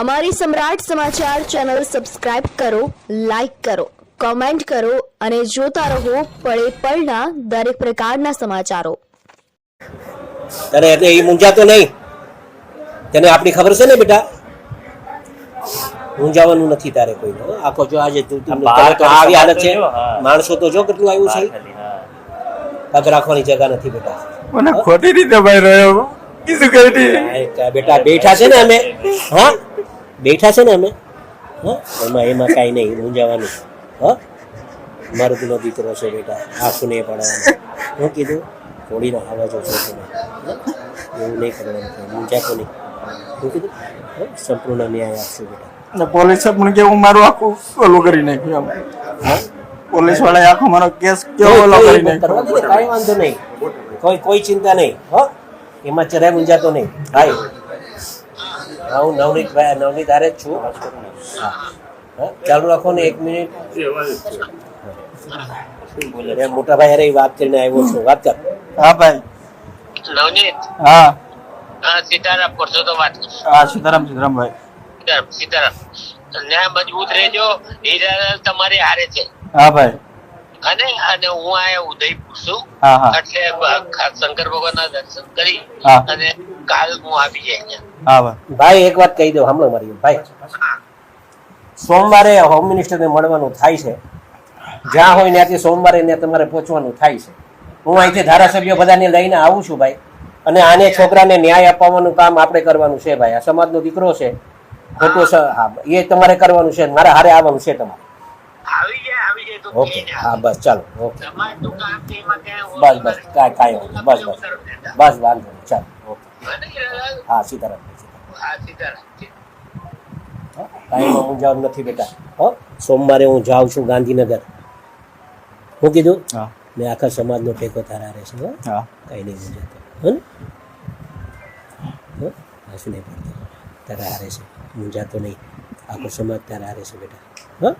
અમારી સમ્રાટ સમાચાર ચેનલ સબસ્ક્રાઇબ કરો, લાઇક કરો, કોમેન્ટ કરો અને જોતા રહો પળે પળના દરેક પ્રકારના સમાચારો. તને એટલે એ મૂંઝાતો નહીં. તને આપણી ખબર છે ને બેટા, મૂંઝાવાનું નથી તારે કોઈને. આખો જો આજે તું આવી હાલત છે, માણસો તો જો કેટલું આવ્યું છે. પગ રાખવાની જગા નથી બેટા. મને ખોટી રીતે ભાઈ રહ્યો કીધું કઈ બેટા બેઠા છે ને અમે, હા બેઠા છે ને અમે, હા એમાં કાંઈ નહીં મૂંઝાવાનું. હા મારો પેલો દીકરો છે બેટા, આંખું નહીં પડવાનું. હું કીધું થોડીના અવાજો છે તમે, એવું નહીં કરવાનું, મૂંઝાતો નહીં. હું કીધું સંપૂર્ણ ન્યાય આપશું બેટા. પોલીસ પણ કેવું મારું આખું ઓલું કરી નાખ્યું. હા પોલીસ વાળા આખો મારો કેસ કેવો ઓલો કરી નાખ્યો. કાંઈ વાંધો નહીં, કોઈ ચિંતા નહીં. હો એમાં જરાય મૂંઝાતો નહીં. ભાઈ હું નવનીત હારે જ છું. હા ચાલુ રાખો ને 1 મિનિટ. મોટા ભાઈ હારે વાત કરીને આવ્યો છું, વાત કર. હા ભાઈ નવનીત, હા સીતારામ કરશો તો વાત કરશો. હા સીતારામ ભાઈ. સીતારામ ન્યાય મજબૂત રહેજો. હીરાલાલ તમારી હારે છે. હા ભાઈ. અને હું આયા ઉદયપુર છું. હા હા એટલે શંકર ભગવાન ના દર્શન કરી હા. અને કાલ હું આવી જાય અહીંયા. હા ભાઈ. ભાઈ એક વાત કહી દો, સાંભળો મારી ભાઈ. સોમવારે હોમ મિનિસ્ટરને મળવાનું થાય છે. જ્યાં હોય ત્યાંથી સોમવારે ત્યાં તમારે પહોંચવાનું થાય છે. હું અહીંથી ધારાસભ્યો બધાને લઈને આવું છું ભાઈ. અને આને છોકરાને ન્યાય અપાવવાનું કામ આપણે કરવાનું છે ભાઈ. આ સમાજનો દીકરો છે, ખોટો હા એ તમારે કરવાનું છે. મારે હારે આવવાનું છે તમારે. આવી જાય તો ઓકે હા બસ ચાલો. ઓકે તમારું કામ છે એમાં ક્યાંય બસ કાંઈ વાંધો બસ વાંધો નહીં ચાલો. ઓકે હા સીતારામ. હા સીતારામ. કાંઈ મૂંઝાવાનું નથી બેટા. હો સોમવારે હું જાઉં છું ગાંધીનગર. હું કીધું હા મેં આખા સમાજનો ટેકો તારા રહેશે. હો હા કાંઈ નહીં મૂંઝાતો. હો ને હાસુ નહીં પડતો. તારા હારે છે, મૂંઝાતો નહીં. આખો સમાજ તારા હારે છે બેટા. હા